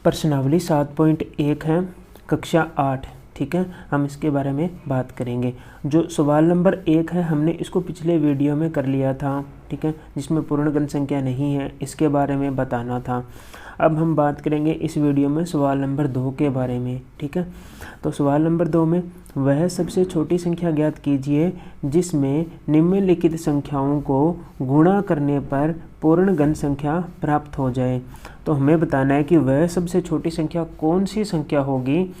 प्रश्नावली 7.1 है, कक्षा 8। ठीक है, हम इसके बारे में बात करेंगे। जो सवाल नंबर 1 है हमने इसको पिछले वीडियो में कर लिया था। ठीक है, जिसमें पूर्णगण संख्या नहीं है, इसके बारे में बताना था। अब हम बात करेंगे इस वीडियो में सवाल नंबर 2 के बारे में। ठीक है, तो सवाल नंबर 2 में वह सबसे छोटी संख्या ज्ञात कीजिए जिसमें निम्नलिखित संख्याओं को गुणा करने पर पूर्णगण संख्या प्राप्त हो जाए। तो हमें बताना है कि वह सबसे छोटी संख्या कौन सी संख्या होगी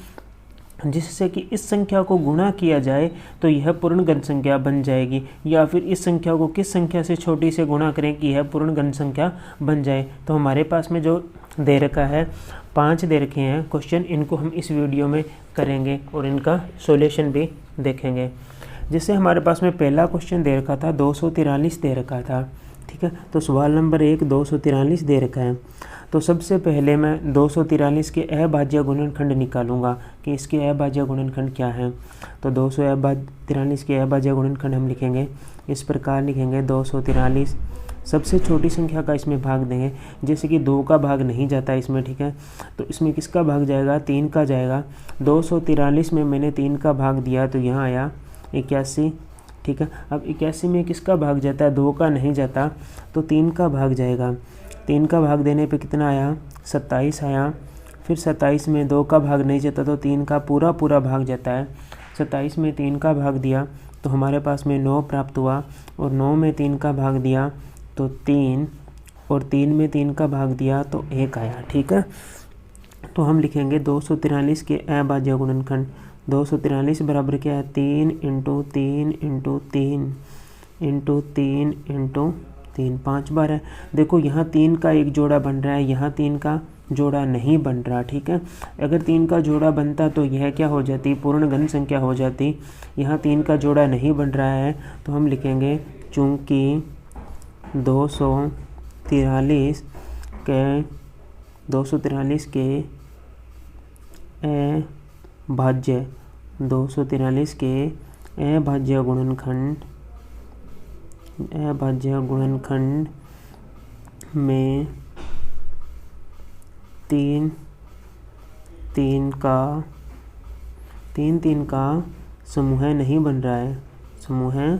जिससे कि इस संख्या को गुणा किया जाए तो यह पूर्णगण संख्या बन जाएगी, या फिर इस संख्या को किस संख्या से छोटी से गुणा करें कि यह पूर्णगण संख्या बन जाए। तो हमारे पास में जो दे रखा है 5 दे रखे हैं क्वेश्चन, इनको हम इस वीडियो में करेंगे और इनका सॉल्यूशन भी देखेंगे। जिससे हमारे पास में पहला क्वेश्चन दे रखा था 243 दे रखा था। ठीक है, तो सवाल नंबर 1 243 दे रखा है। तो सबसे पहले मैं 243 के अभाज्य गुणनखंड निकालूंगा कि इसके अभाज्य गुणनखंड क्या है। तो 243 के अभाज्य गुणनखंड हम लिखेंगे इस प्रकार, लिखेंगे 243 सबसे छोटी संख्या का इसमें भाग देंगे, जैसे कि 2 का भाग नहीं जाता इसमें। ठीक है, तो इसमें किसका भाग जाएगा, 3 का जाएगा। 243 में मैंने 3 का भाग दिया तो यहाँ आया 81। ठीक है, अब 81 में किसका भाग जाता है, 2 का नहीं जाता तो 3 का भाग जाएगा। 3 का भाग देने पे कितना आया, 27 आया। फिर 27 में 2 का भाग नहीं जाता तो 3 का पूरा भाग जाता है। 27 में 3 का भाग दिया तो हमारे पास में 9 प्राप्त हुआ, और 9 में 3 का भाग दिया तो 3, और 3 में 3 का भाग दिया तो 1 आया। ठीक है, तो हम लिखेंगे 243 के अभाज्य गुणनखंड। 243 बराबर क्या है, 3 × 3 × 3 × 3 × 3, 5 बार है। देखो यहाँ 3 का एक जोड़ा बन रहा है, यहाँ 3 का जोड़ा नहीं बन रहा। ठीक है, अगर 3 का जोड़ा बनता तो यह क्या हो जाती, पूर्णगण संख्या हो जाती। यहाँ 3 का जोड़ा नहीं बन रहा है तो हम लिखेंगे चूँकि 243 के अभाज्य गुणनखंड में 3 का समूह नहीं बन रहा है, समूह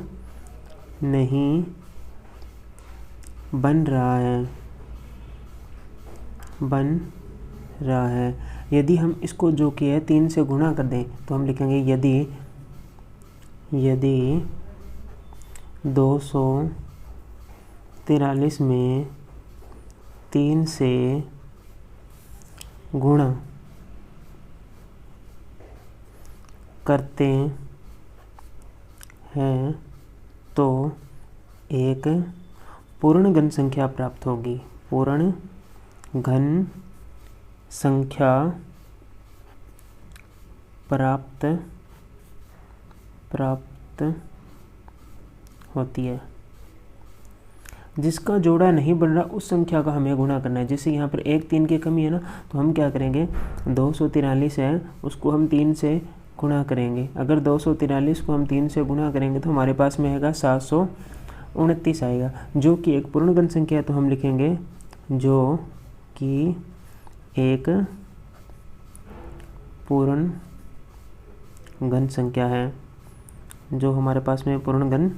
नहीं बन रहा है। यदि हम इसको जो कि है 3 से गुणा कर दें तो हम लिखेंगे यदि 243 में 3 से गुणा करते हैं तो एक पूर्णगण संख्या प्राप्त होगी। पूर्णगण संख्या प्राप्त होती है। जिसका जोड़ा नहीं बन रहा उस संख्या का हमें गुणा करना है। जैसे यहाँ पर 1 3 की कमी है ना, तो हम क्या करेंगे, 243 है उसको हम 3 से गुणा करेंगे। अगर 243 को हम 3 से गुणा करेंगे तो हमारे पास में आएगा 729 आएगा, जो कि एक पूर्णगण संख्या है। तो हम लिखेंगे जो कि एक पूर्णगण संख्या है, जो हमारे पास में पूर्णगण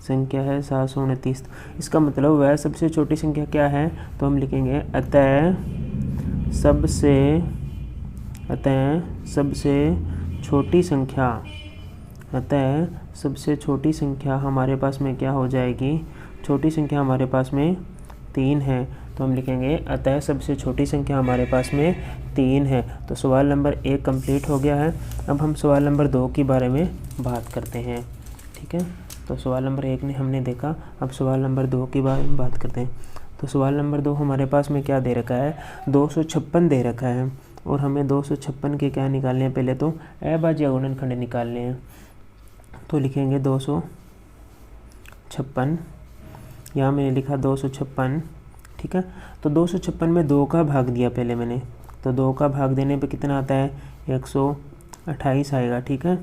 संख्या है 729। इसका मतलब वह सबसे छोटी संख्या क्या है, तो हम लिखेंगे अतः सबसे छोटी संख्या हमारे पास में क्या हो जाएगी, छोटी संख्या हमारे पास में 3 है। तो हम लिखेंगे अतः सबसे छोटी संख्या हमारे पास में 3 है। तो सवाल नंबर 1 कंप्लीट हो गया है। अब हम सवाल नंबर 2 के बारे में बात करते हैं। ठीक है, तो सवाल नंबर 1 ने हमने देखा, अब सवाल नंबर 2 के बारे में बात करते हैं। तो सवाल नंबर 2 हमारे पास में क्या दे रखा है, 256 दे रखा है, और हमें 256 के क्या निकालने हैं, पहले तो अभाज्य गुणनखंड निकालने हैं। तो लिखेंगे 256, यहाँ मैंने लिखा 256। ठीक है, तो 256 में 2 का भाग दिया पहले मैंने, तो 2 का भाग देने पे कितना आता है, 128 आएगा। ठीक है,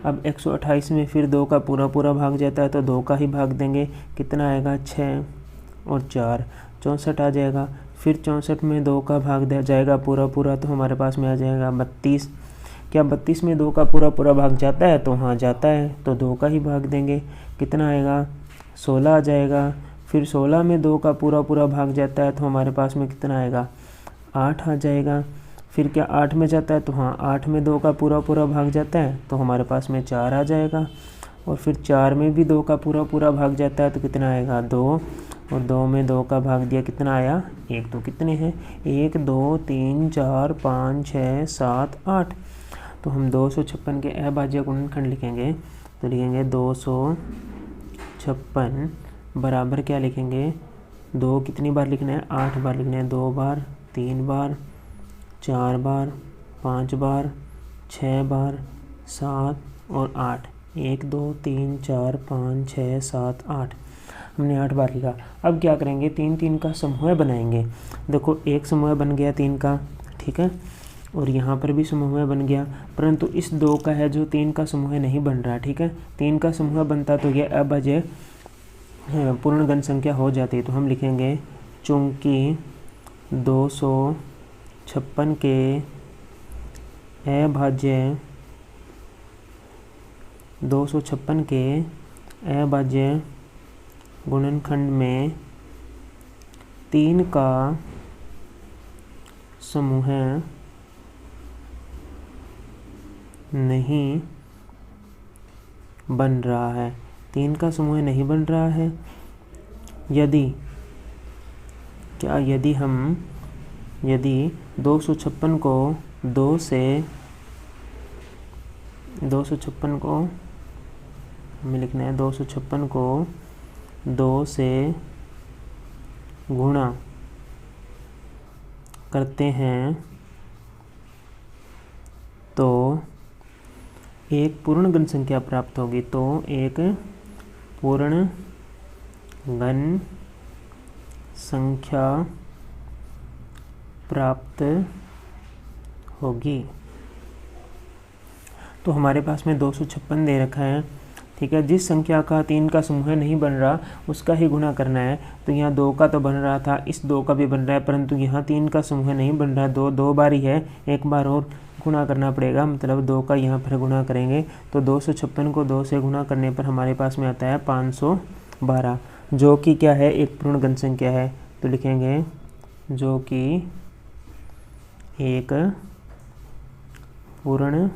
अब 128 में फिर 2 का पूरा भाग जाता है तो 2 का ही भाग देंगे, कितना आएगा, 6 और 4 64 आ जाएगा। फिर 64 में 2 का भाग दिया जाएगा पूरा पूरा, तो हमारे पास में आ जाएगा 32। क्या 32 में 2 का पूरा पूरा भाग जाता है? तो हाँ जाता है, तो 2 का ही भाग देंगे। कितना आएगा? 16 आ जाएगा। फिर 16 में 2 का पूरा पूरा भाग जाता है, तो हमारे पास में कितना आएगा? 8 आ जाएगा। फिर क्या 8 में जाता है? तो हाँ 8 में 2 का पूरा पूरा भाग जाता है, तो हमारे पास में 4 आ जाएगा। और फिर 4 में भी 2 का पूरा पूरा भाग जाता है, तो कितना आएगा? 2। और 2 में 2 का भाग दिया, कितना आया? 1। तो कितने हैं? 1 2 3 4 5 6 7 8। तो हम 256 के अभाज्य गुणनखंड लिखेंगे, तो लिखेंगे 256 बराबर क्या लिखेंगे? 2 कितनी बार लिखना है? 8 बार लिखना है। 2 बार, 3 बार, 4 बार, 5 बार, 6 बार, 7 और 8। 1 2 3 4 5 6 7 8, हमने 8 बार लिखा। अब क्या करेंगे? 3 3 का समूह बनाएंगे। देखो एक समूह बन गया 3 का, ठीक है, और यहाँ पर भी समूह बन गया, परंतु इस 2 का है जो 3 का समूह नहीं बन रहा, ठीक है। 3 का समूह बनता तो यह अभाज्य पूर्ण घन संख्या हो जाती। तो हम लिखेंगे चूंकि 256 के अभाज्य 256 के अभाज्य गुणनखंड में 3 का समूह नहीं बन रहा है। 3 का समूह नहीं बन रहा है। यदि 256 को 256 को हमें लिखना है, 256 को 2 से गुणा करते हैं तो एक पूर्ण घन संख्या प्राप्त होगी। तो एक पूर्ण घन संख्या प्राप्त होगी। तो हमारे पास में 256 दे रखा है, ठीक है। जिस संख्या का 3 का समूह नहीं बन रहा उसका ही गुणा करना है। तो यहाँ 2 का तो बन रहा था, इस 2 का भी बन रहा है, परंतु यहाँ 3 का समूह नहीं बन रहा। 2 बार ही है, एक बार और गुणा करना पड़ेगा, मतलब 2 का यहाँ पर गुणा करेंगे। तो 256 को 2 से गुणा करने पर हमारे पास में आता है 512, जो कि क्या है? एक पूर्ण घन संख्या है। तो लिखेंगे जो कि एक पूर्ण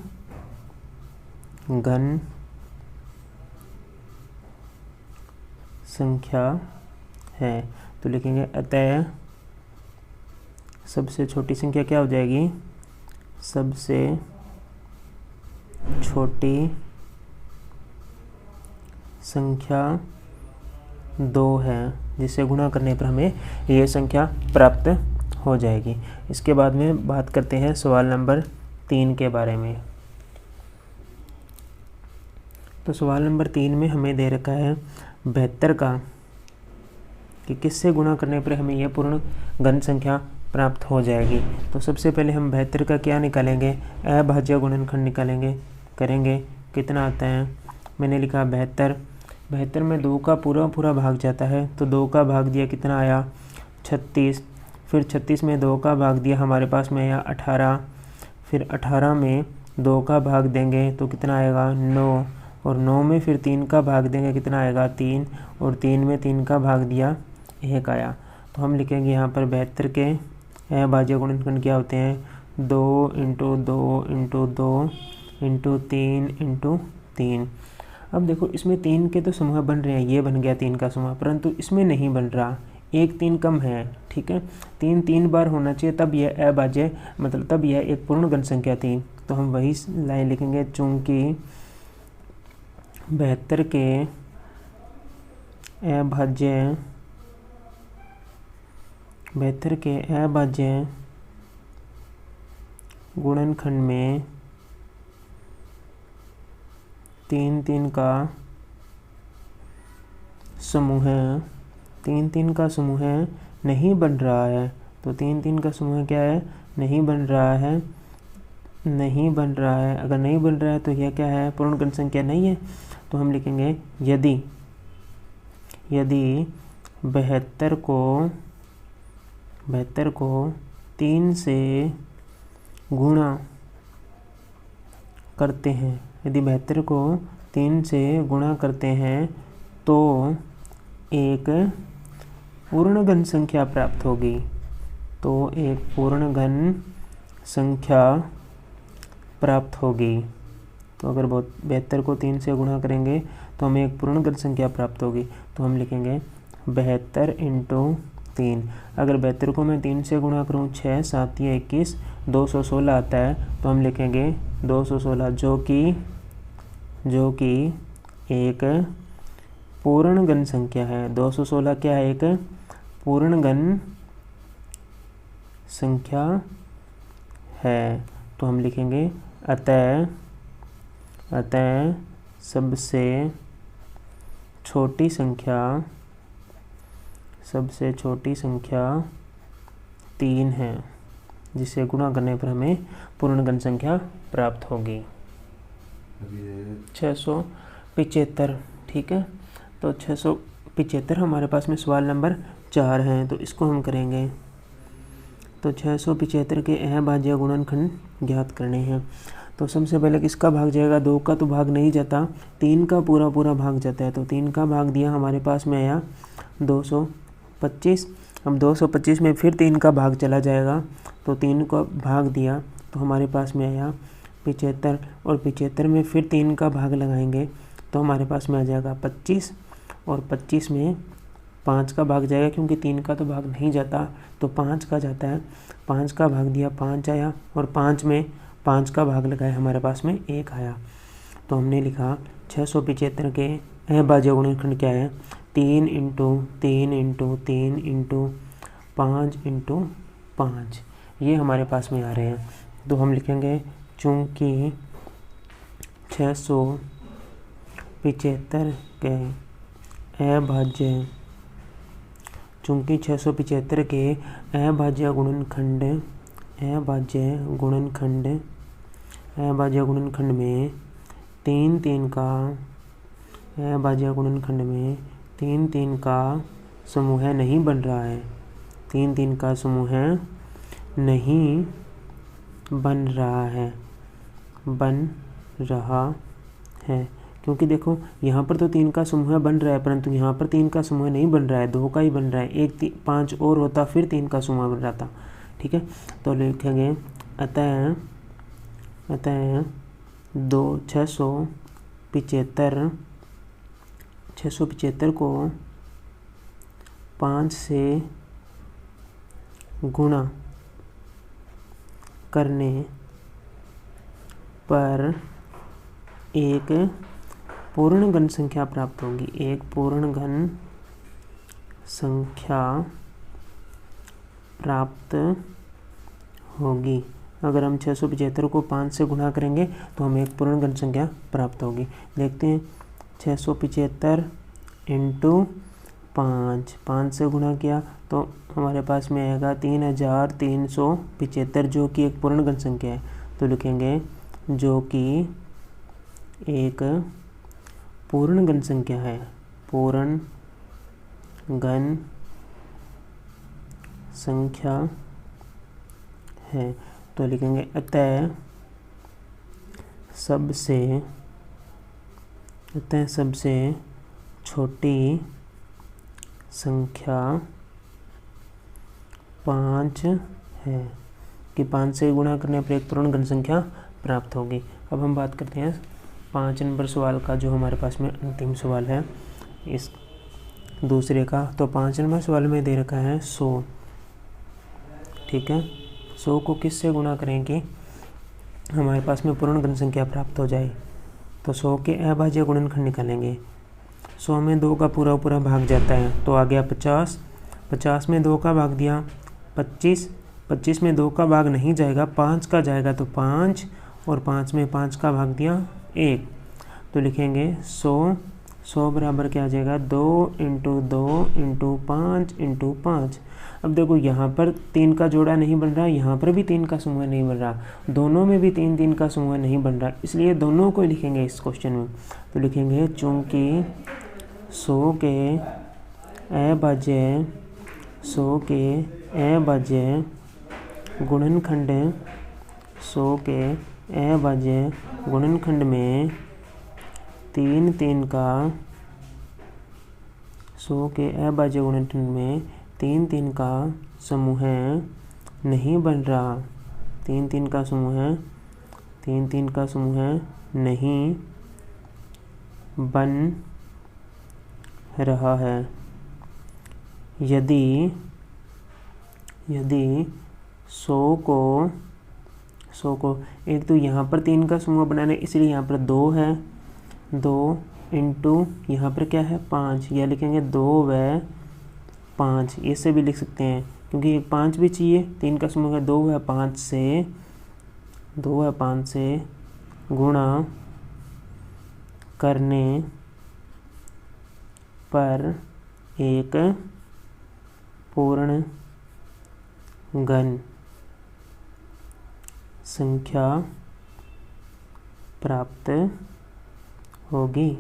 घन संख्या है। तो लिखेंगे अतः सबसे छोटी संख्या क्या हो जाएगी? सबसे छोटी संख्या 2 है, जिसे गुणा करने पर हमें यह संख्या प्राप्त हो जाएगी। इसके बाद में बात करते हैं सवाल नंबर 3 के बारे में। तो सवाल नंबर 3 में हमें दे रखा है 72 का कि किससे गुणा करने पर हमें यह पूर्ण घन संख्या प्राप्त हो जाएगी। तो सबसे पहले हम 72 का क्या निकालेंगे? अभाज्य गुणनखंड निकालेंगे, करेंगे। कितना आता है? मैंने लिखा 72। 72 में 2 का पूरा पूरा भाग जाता है, तो 2 का भाग दिया, कितना आया? 36। फिर 36 में 2 का भाग दिया, हमारे पास में आया 18। फिर 18 में 2 का भाग देंगे तो कितना आएगा? 9। और 9 में फिर 3 का भाग देंगे, कितना आएगा? 3। और 3 में 3 का भाग दिया, 1 आया। तो हम लिखेंगे यहाँ पर 72 के अभाज्य गुणनखंड क्या होते हैं? 2 × 2 × 2 × 3 × 3। अब देखो इसमें 3 के तो समूह बन रहे हैं, ये बन गया 3 का समूह, परंतु इसमें नहीं बन रहा, एक 3 कम है, ठीक है। 3 बार होना चाहिए, तब यह अभाज्य, मतलब तब यह एक पूर्ण घन संख्या थी। तो हम वही लाइन लिखेंगे, चूंकि 72 के अभाज्य गुणनखंड में 3 का समूह 3 का समूह नहीं बन रहा है। तो 3 का समूह क्या है? नहीं बन रहा है, नहीं बन रहा है। अगर नहीं बन रहा है तो यह क्या है? पूर्ण घन संख्या नहीं है। तो हम लिखेंगे यदि 72 को 72 को 3 से गुणा करते हैं, यदि 72 को 3 से गुणा करते हैं तो एक पूर्ण घन संख्या प्राप्त होगी। तो एक पूर्ण घन संख्या प्राप्त होगी। तो अगर 72 को 3 से गुणा करेंगे तो हमें एक पूर्ण घन संख्या प्राप्त होगी। तो हम लिखेंगे 72 × 3। अगर 72 को मैं 3 से गुणा करूँ 6 7 या 21 216 आता है। तो हम लिखेंगे 216 जो कि एक पूर्ण घन संख्या है। 216 क्या है? एक पूर्ण घन संख्या है। तो हम लिखेंगे अतः सबसे छोटी संख्या 3 है, जिसे गुणा करने पर हमें पूर्ण घन संख्या प्राप्त होगी। 675, ठीक है। तो 675 हमारे पास में सवाल नंबर 4 है, तो इसको हम करेंगे। तो 675 के अभाज्य गुणनखंड ज्ञात करने हैं। तो सबसे पहले किसका भाग जाएगा? 2 का तो भाग नहीं जाता, 3 का पूरा भाग जाता है। तो 3 का भाग दिया, हमारे पास में आया 225। हम 225 में फिर 3 का भाग चला जाएगा, तो 3 का भाग दिया तो हमारे पास में आया 75, और 75 में फिर 3 का भाग लगाएंगे तो हमारे पास में आ जाएगा 25, और 25 में 5 का भाग जाएगा, क्योंकि 3 का तो भाग नहीं जाता, तो 5 का जाता है। 5 का भाग दिया, 5 आया, और 5 में 5 का भाग लगाया, हमारे पास में 1 आया। तो हमने लिखा 675 के अभाज्य गुणनखंड क्या है? 3 × 3 × 3 × 5 × 5, ये हमारे पास में आ रहे हैं। तो हम लिखेंगे चूँकि 675 के अभाज्य गुणनखंड में 3 का समूह नहीं बन रहा है। 3 का समूह नहीं बन रहा है, क्योंकि देखो यहाँ पर तो 3 का समूह बन रहा है, परंतु यहाँ पर 3 का समूह नहीं बन रहा है, 2 का ही बन रहा है। 5 और होता फिर 3 का समूह बन रहा था, ठीक है। तो लिखेंगे अतः 675 को 5 से गुणा करने पर एक पूर्ण घन संख्या प्राप्त होगी। एक पूर्ण घन संख्या प्राप्त होगी। अगर हम 675 को 5 से गुणा करेंगे तो हमें एक पूर्ण घन संख्या प्राप्त होगी। देखते हैं 675 × 5 से गुणा किया तो हमारे पास में आएगा 3375, जो कि एक पूर्ण घन संख्या है। तो लिखेंगे जो कि एक पूर्ण घन संख्या है। पूर्ण घन संख्या है। तो लिखेंगे अतः सबसे छोटी संख्या 5 है, कि 5 से गुणा करने पर एक पूर्ण घन संख्या प्राप्त होगी। अब हम बात करते हैं 5 नंबर सवाल का, जो हमारे पास में अंतिम सवाल है इस दूसरे का। तो 5 नंबर सवाल में दे रखा है 100, ठीक है। 100 को किस से गुणा करें कि हमारे पास में पूर्ण घन संख्या प्राप्त हो जाए? तो 100 के अभाज्य गुणनखंड निकालेंगे। 100 में 2 का पूरा भाग जाता है, तो आ गया 50। 50 में 2 का भाग दिया 25। 25 में 2 का भाग नहीं जाएगा, 5 का जाएगा, तो 5, और 5 में 5 का भाग दिया 1। तो लिखेंगे 100 बराबर क्या आ जाएगा? 2 × 2 × 5 × 5। अब देखो यहाँ पर 3 का जोड़ा नहीं बन रहा, यहाँ पर भी 3 का समूह नहीं बन रहा, दोनों में भी 3 का समूह नहीं बन रहा, इसलिए दोनों को लिखेंगे इस क्वेश्चन में। तो लिखेंगे चूँकि 100 के अभाज्य गुणनखंड 100 के अभाज्य गुणनखंड में 3 का 100 के अभाज्य गुणनखंड में 3 का समूह नहीं बन रहा। 3 का समूह 3 का समूह नहीं बन रहा है। यदि 100 को एक तो यहाँ पर 3 का समूह बनाना है, इसलिए यहाँ पर 2 है, 2 इंटू यहाँ पर क्या है 5, या लिखेंगे 2 व 5, ऐसे भी लिख सकते हैं क्योंकि 5 भी चाहिए। 3 का समूह है 2 व 5 से गुणा करने पर एक पूर्ण घन संख्या प्राप्त होगी।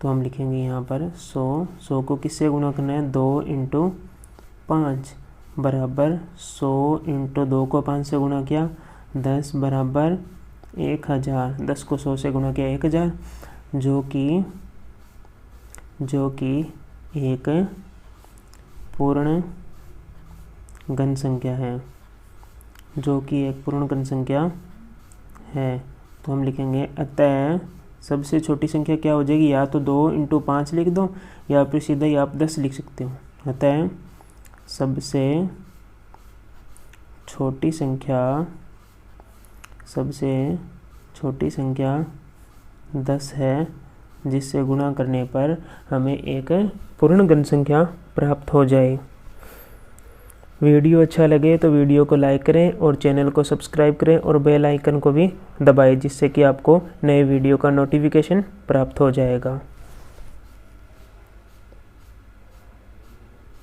तो हम लिखेंगे यहाँ पर 100 को किससे गुणा करना है, 2 इंटू 5 बराबर 100 इंटू 2 को 5 से गुणा किया 10 बराबर 1000, 10 को 100 से गुणा किया 1000, जो कि एक पूर्ण घन संख्या है, जो कि एक पूर्ण घन संख्या है। तो हम लिखेंगे अतः सबसे छोटी संख्या क्या हो जाएगी, या तो 2 इंटू 5 लिख दो या फिर सीधा ही आप 10 लिख सकते हो। अतः सबसे छोटी संख्या 10 है, जिससे गुणा करने पर हमें एक पूर्ण घन संख्या प्राप्त हो जाए। वीडियो अच्छा लगे तो वीडियो को लाइक करें और चैनल को सब्सक्राइब करें और बेल आइकन को भी दबाएं, जिससे कि आपको नए वीडियो का नोटिफिकेशन प्राप्त हो जाएगा।